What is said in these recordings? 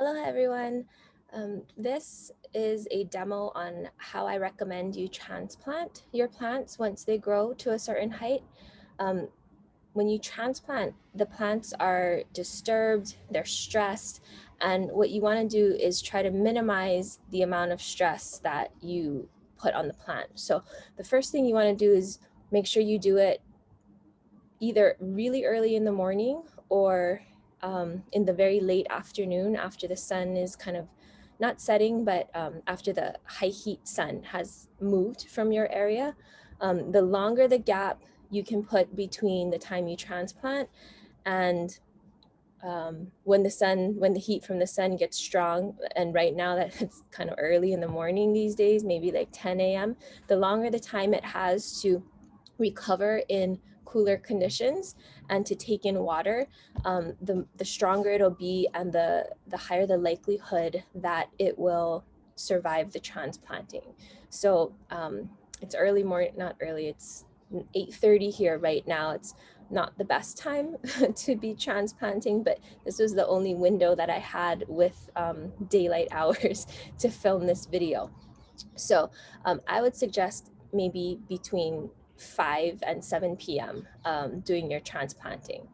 Hello, everyone. This is a demo on how I recommend you transplant your plants once they grow to a certain height. Um, when you transplant, the plants are disturbed, they're stressed, and what you want to do is try to minimize the amount of stress that you put on the plant. So the first thing you want to do is make sure you do it either really early in the morning or in the very late afternoon after the sun is kind of not setting, but after the high heat sun has moved from your area. The longer the gap you can put between the time you transplant and when the heat from the sun gets strong, and right now that it's kind of early in the morning these days, maybe like 10 a.m., the longer the time it has to recover in cooler conditions and to take in water, the stronger it'll be, and the higher the likelihood that it will survive the transplanting. So it's early morning, not early, it's 8:30 here right now. It's not the best time to be transplanting, but this was the only window that I had with daylight hours to film this video. So I would suggest maybe between 5 and 7 p.m. Doing your transplanting.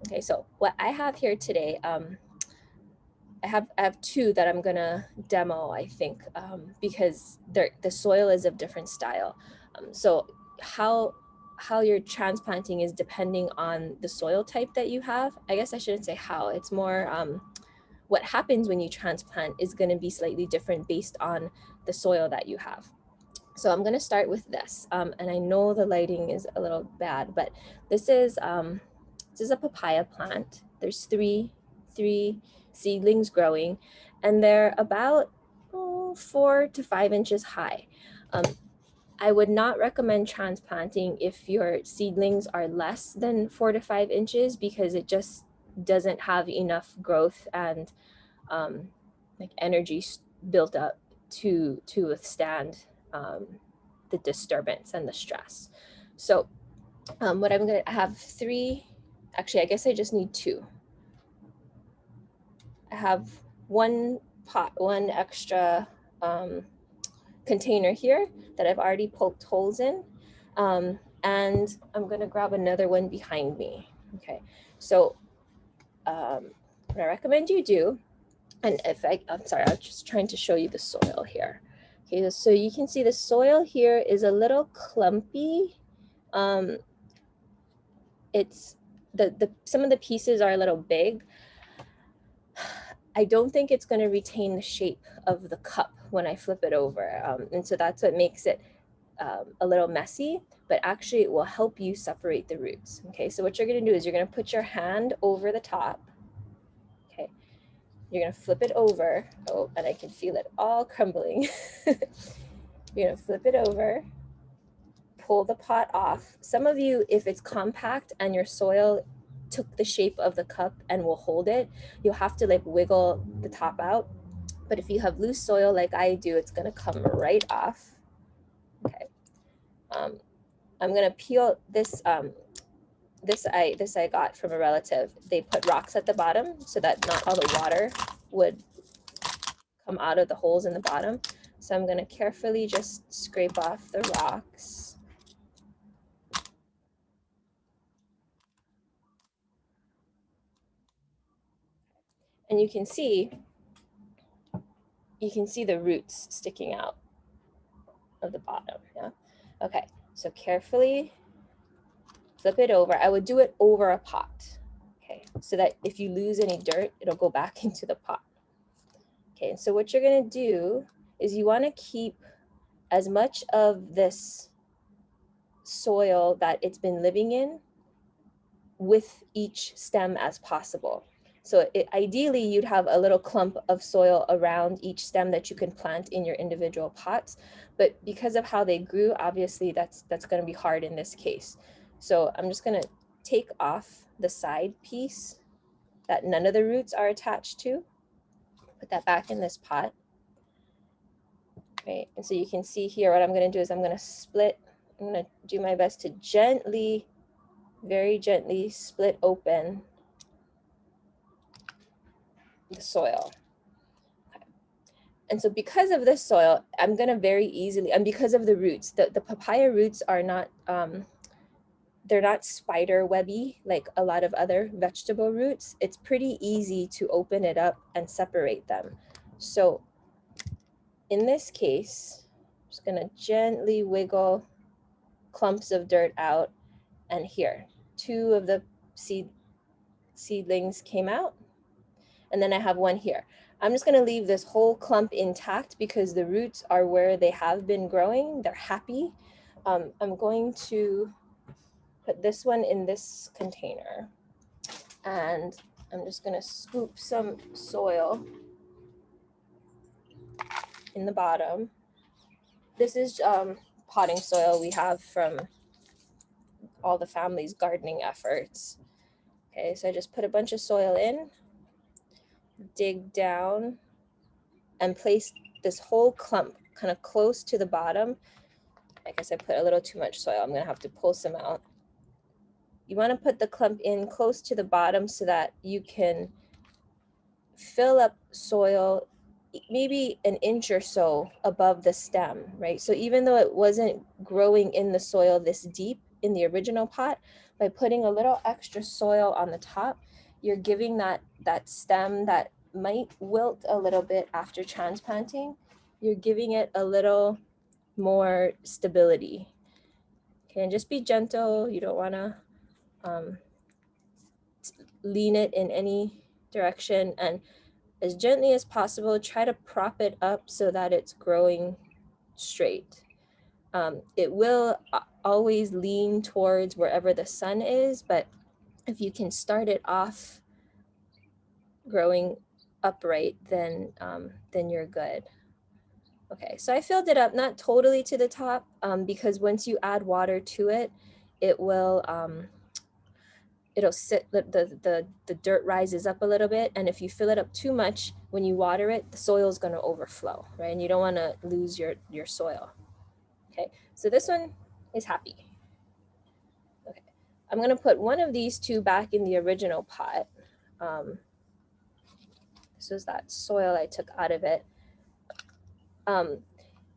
Okay, so what I have here today, I have two that I'm gonna demo, I think, because the soil is of different style. So how you're transplanting is depending on the soil type that you have. I guess I shouldn't say how. It's more what happens when you transplant is going to be slightly different based on the soil that you have. So I'm going to start with this, and I know the lighting is a little bad, but this is a papaya plant. There's three seedlings growing, and they're about 4 to 5 inches high. Um, I would not recommend transplanting if your seedlings are less than 4 to 5 inches because it just doesn't have enough growth and like energy built up to withstand the disturbance and the stress. So what I'm gonna have three, actually I guess I just need two. I have one extra container here that I've already poked holes in. And I'm gonna grab another one behind me. Okay, so what I recommend you do, and I'm sorry, I'm just trying to show you the soil here. Okay, so you can see the soil here is a little clumpy. Um, it's the some of the pieces are a little big. I don't think it's going to retain the shape of the cup when I flip it over, and so that's what makes it a little messy. But actually, it will help you separate the roots. Okay, so what you're going to do is you're going to put your hand over the top. Okay, you're going to flip it over. Oh, and I can feel it all crumbling. You're going to flip it over, pull the pot off. Some of you, if it's compact and your soil took the shape of the cup and will hold it, you'll have to like wiggle the top out. But if you have loose soil like I do, it's going to come right off. Okay. I'm going to peel this. This I got from a relative. They put rocks at the bottom so that not all the water would come out of the holes in the bottom. So I'm going to carefully just scrape off the rocks. And you can see the roots sticking out of the bottom. Yeah. Okay. So carefully flip it over. I would do it over a pot. Okay. So that if you lose any dirt, it'll go back into the pot. Okay. And so what you're going to do is you want to keep as much of this soil that it's been living in with each stem as possible. So ideally, you'd have a little clump of soil around each stem that you can plant in your individual pots. But because of how they grew, obviously that's going to be hard in this case. So I'm just going to take off the side piece that none of the roots are attached to. Put that back in this pot. Right, and so you can see here what I'm going to do is I'm going to split. I'm going to do my best to gently, very gently split open the soil. And so because of this soil, I'm gonna very easily, and because of the roots, the papaya roots are not, they're not spider webby like a lot of other vegetable roots. It's pretty easy to open it up and separate them. So in this case, I'm just gonna gently wiggle clumps of dirt out, and here, two of the seedlings came out, and then I have one here. I'm just gonna leave this whole clump intact because the roots are where they have been growing. They're happy. I'm going to put this one in this container, and I'm just gonna scoop some soil in the bottom. This is potting soil we have from all the family's gardening efforts. Okay, so I just put a bunch of soil in, dig down, and place this whole clump kind of close to the bottom. I guess I put a little too much soil. I'm gonna have to pull some out. You wanna put the clump in close to the bottom so that you can fill up soil maybe an inch or so above the stem, right? So even though it wasn't growing in the soil this deep in the original pot, by putting a little extra soil on the top, you're giving that stem that might wilt a little bit after transplanting, you're giving it a little more stability. Okay, and just be gentle. You don't want to lean it in any direction, and as gently as possible, try to prop it up so that it's growing straight. It will always lean towards wherever the sun is, but if you can start it off growing upright, then you're good. Okay, so I filled it up, not totally to the top, because once you add water to it, it will it'll sit, the dirt rises up a little bit, and if you fill it up too much when you water it, the soil is going to overflow, right? And you don't want to lose your soil. Okay, so this one is happy. Okay, I'm going to put one of these two back in the original pot. This was that soil I took out of it.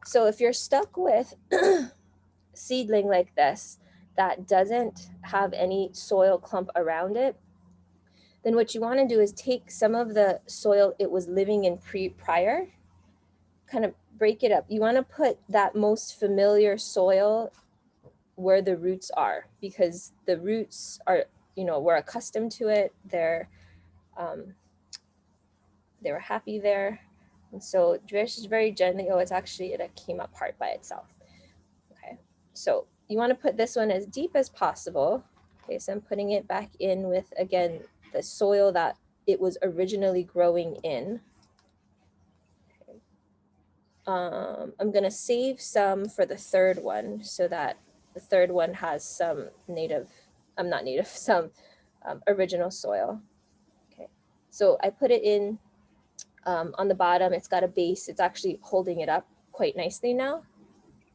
So if you're stuck with seedling like this that doesn't have any soil clump around it, then what you want to do is take some of the soil it was living in prior, kind of break it up. You want to put that most familiar soil where the roots are, because the roots are, we're accustomed to it. They were happy there. And so just very gently, oh, it came apart by itself. Okay, so you want to put this one as deep as possible. Okay, so I'm putting it back in with, again, the soil that it was originally growing in. Okay. I'm gonna save some for the third one so that the third one has some some original soil. Okay, so I put it in on the bottom. It's got a base. It's actually holding it up quite nicely now.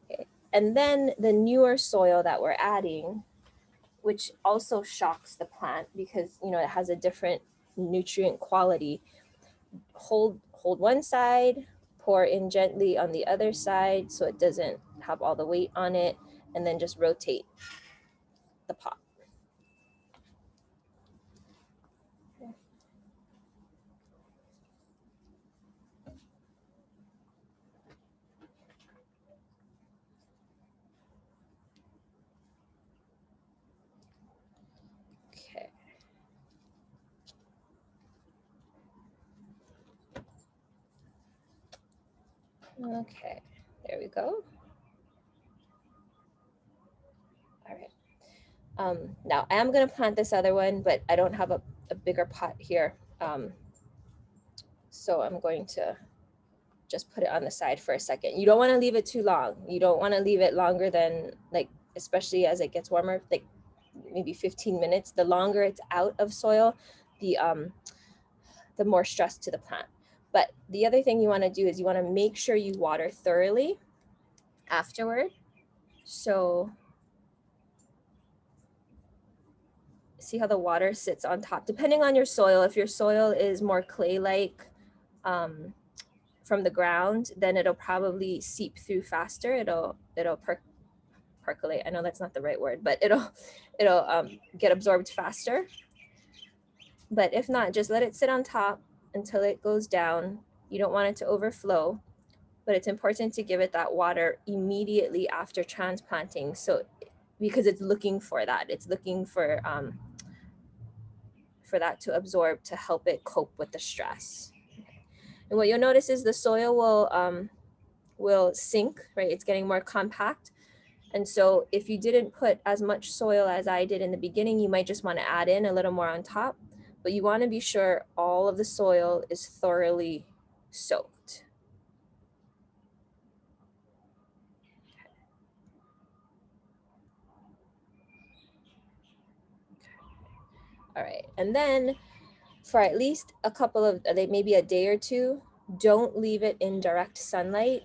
Okay. And then the newer soil that we're adding, which also shocks the plant because it has a different nutrient quality. Hold one side, pour in gently on the other side so it doesn't have all the weight on it, and then just rotate the pot. Okay. Okay, there we go. All right. Now I am going to plant this other one, but I don't have a bigger pot here. So I'm going to just put it on the side for a second. You don't want to leave it too long. You don't want to leave it longer than, like, especially as it gets warmer, like maybe 15 minutes. The longer it's out of soil, the more stress to the plant. But the other thing you want to do is you want to make sure you water thoroughly afterward. So see how the water sits on top, depending on your soil. If your soil is more clay-like, from the ground, then it'll probably seep through faster. It'll percolate. I know that's not the right word, but it'll get absorbed faster. But if not, just let it sit on top until it goes down. You don't want it to overflow, but it's important to give it that water immediately after transplanting. So because it's looking for that, it's looking for that to absorb to help it cope with the stress. And what you'll notice is the soil will sink, right? It's getting more compact. And so if you didn't put as much soil as I did in the beginning, you might just want to add in a little more on top, but you want to be sure all of the soil is thoroughly soaked. All right, and then for at least a couple of, maybe a day or two, don't leave it in direct sunlight.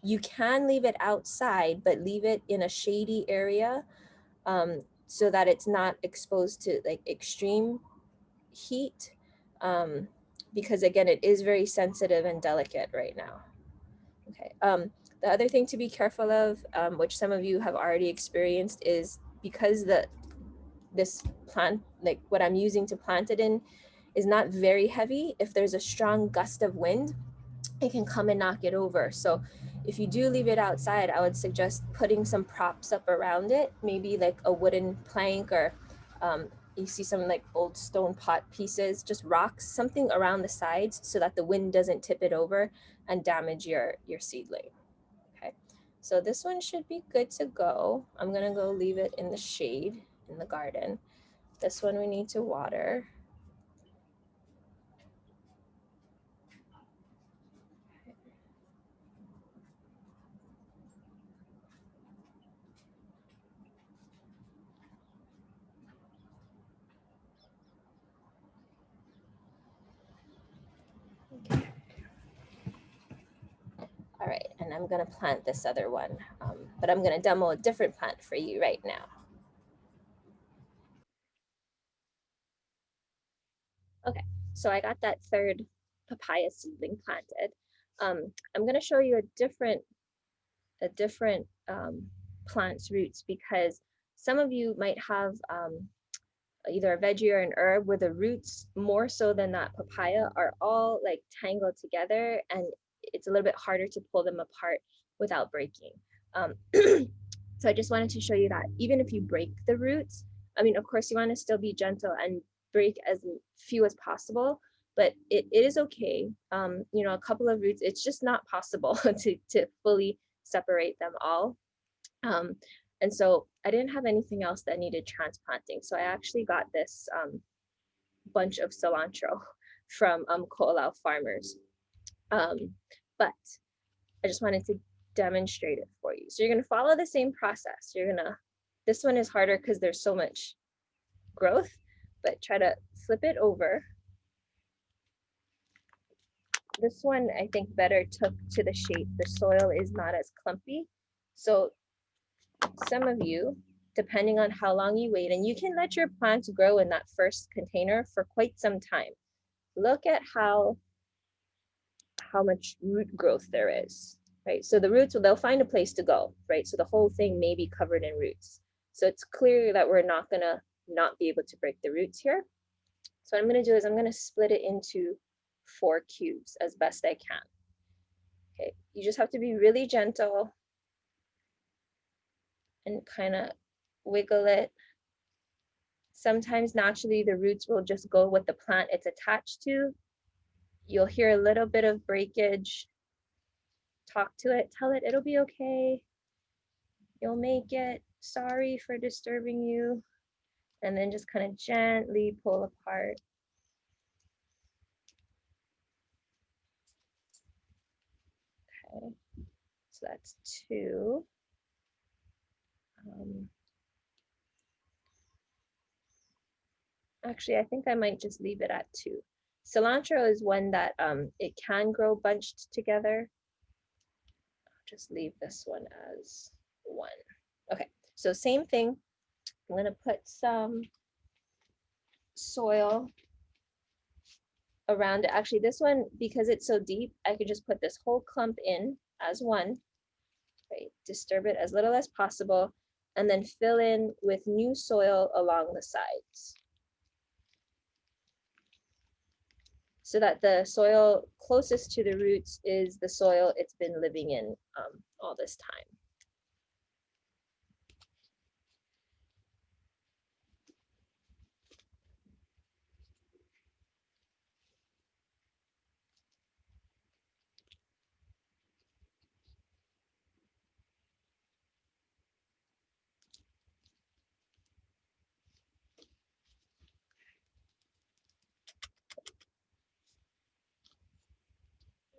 You can leave it outside, but leave it in a shady area so that it's not exposed to like extreme heat, because again, it is very sensitive and delicate right now. Okay. The other thing to be careful of, which some of you have already experienced, is because this plant, like what I'm using to plant it in, is not very heavy. If there's a strong gust of wind, it can come and knock it over. So if you do leave it outside, I would suggest putting some props up around it, maybe like a wooden plank, or you see some like old stone pot pieces, just rocks, something around the sides so that the wind doesn't tip it over and damage your seedling. Okay, so this one should be good to go. I'm gonna go leave it in the shade in the garden. This one we need to water. Okay. All right, and I'm gonna plant this other one, but I'm gonna demo a different plant for you right now. Okay, so I got that third papaya seedling planted. I'm gonna show you a different plant's roots, because some of you might have either a veggie or an herb where the roots, more so than that papaya, are all like tangled together, and it's a little bit harder to pull them apart without breaking. So I just wanted to show you that even if you break the roots, I mean, of course, you want to still be gentle and break as few as possible, but it is okay. You know, a couple of roots, it's just not possible to fully separate them all. Um, and so I didn't have anything else that needed transplanting. So I actually got this bunch of cilantro from Ko'olau farmers. But I just wanted to demonstrate it for you. So you're gonna follow the same process. This one is harder because there's so much growth, but try to flip it over. This one, I think, better took to the shape. The soil is not as clumpy. So some of you, depending on how long you wait, and you can let your plants grow in that first container for quite some time. Look at how much root growth there is, right? So the roots, they'll find a place to go, right? So the whole thing may be covered in roots. So it's clear that we're not gonna not be able to break the roots here. So what I'm gonna do is I'm gonna split it into 4 cubes as best I can. Okay, you just have to be really gentle and kind of wiggle it. Sometimes naturally the roots will just go with the plant it's attached to. You'll hear a little bit of breakage. Talk to it, tell it it'll be okay. You'll make it. Sorry for disturbing you. And then just kind of gently pull apart. Okay, so that's 2. Actually, I think I might just leave it at 2. Cilantro is one that it can grow bunched together. I'll just leave this one as 1. Okay, so same thing. I'm gonna put some soil around it. Actually, this one, because it's so deep, I could just put this whole clump in as one, right? Disturb it as little as possible, and then fill in with new soil along the sides, so that the soil closest to the roots is the soil it's been living in all this time.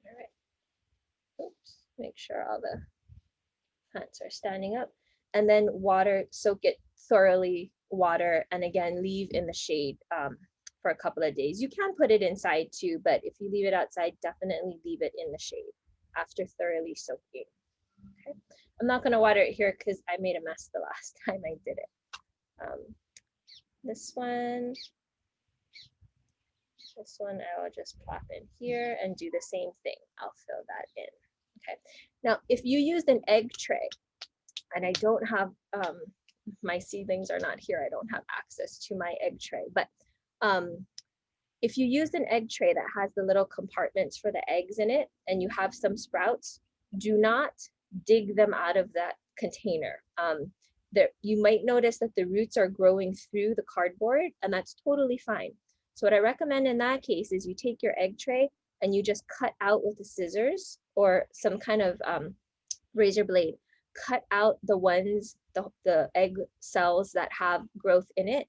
All right. Oops. Make sure all the plants are standing up. And then water, soak it thoroughly, water, and again, leave in the shade for a couple of days. You can put it inside too, but if you leave it outside, definitely leave it in the shade after thoroughly soaking. Okay. I'm not going to water it here because I made a mess the last time I did it. This one I will just plop in here and do the same thing. I'll fill that in. Okay. Now, if you used an egg tray, and I don't have, my seedlings are not here, I don't have access to my egg tray, but if you used an egg tray that has the little compartments for the eggs in it, and you have some sprouts, do not dig them out of that container. You might notice that the roots are growing through the cardboard, and that's totally fine. So what I recommend in that case is you take your egg tray and you just cut out with the scissors or some kind of razor blade, cut out the ones, the egg cells that have growth in it.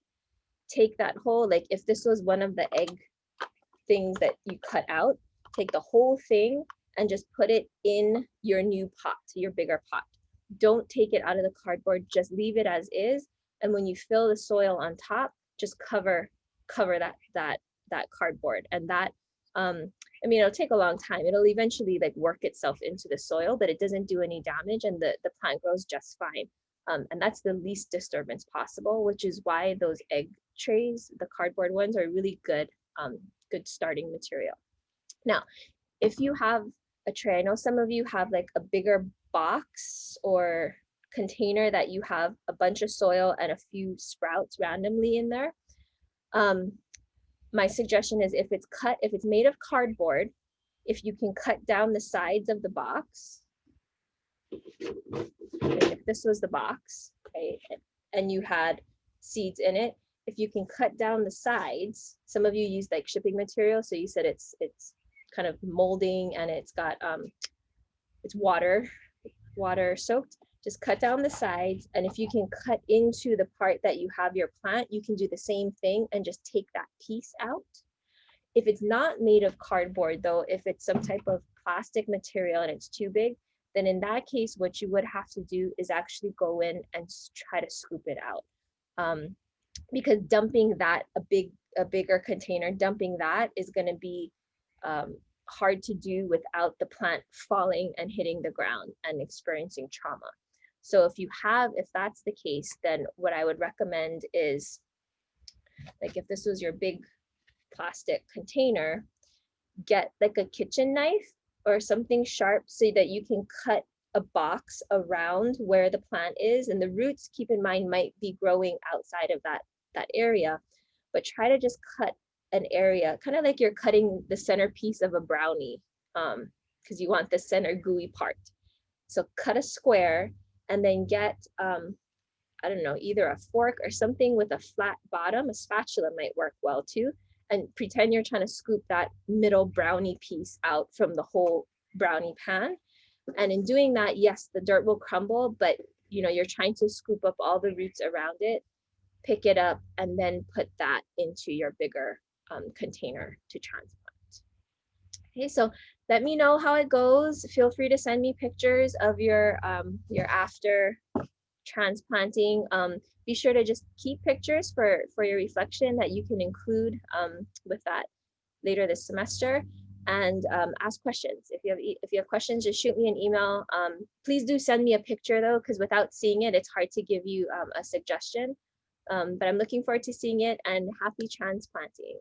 Take that whole, like if this was one of the egg things that you cut out, take the whole thing and just put it in your new pot, your bigger pot. Don't take it out of the cardboard, just leave it as is. And when you fill the soil on top, just cover that cardboard. And that, I mean, it'll take a long time. It'll eventually like work itself into the soil, but it doesn't do any damage, and the plant grows just fine. And that's the least disturbance possible, which is why those egg trays, the cardboard ones, are really good, good starting material. Now, if you have a tray, I know some of you have like a bigger box or container that you have a bunch of soil and a few sprouts randomly in there. My suggestion is if it's made of cardboard, if you can cut down the sides of the box, if this was the box, right, and you had seeds in it, if you can cut down the sides, some of you use like shipping material, so you said it's kind of molding and it's got it's water soaked, just cut down the sides, and if you can cut into the part that you have your plant, you can do the same thing and just take that piece out. If it's not made of cardboard though, if it's some type of plastic material and it's too big, then in that case, what you would have to do is actually go in and try to scoop it out. Because dumping that, a bigger container, dumping that is going to be hard to do without the plant falling and hitting the ground and experiencing trauma. So if that's the case, then what I would recommend is, like if this was your big plastic container, get like a kitchen knife or something sharp so that you can cut a box around where the plant is, and the roots, keep in mind, might be growing outside of that area, but try to just cut an area, kind of like you're cutting the centerpiece of a brownie, because you want the center gooey part. So cut a square and then get, I don't know, either a fork or something with a flat bottom, a spatula might work well too, and pretend you're trying to scoop that middle brownie piece out from the whole brownie pan. And in doing that, yes, the dirt will crumble, but you're trying to scoop up all the roots around it, pick it up, and then put that into your bigger container to transplant. Okay, so let me know how it goes. Feel free to send me pictures of your after transplanting. Be sure to just keep pictures for your reflection that you can include with that later this semester, and ask questions. If you have questions, just shoot me an email. Please do send me a picture though, because without seeing it, it's hard to give you a suggestion. But I'm looking forward to seeing it, and happy transplanting.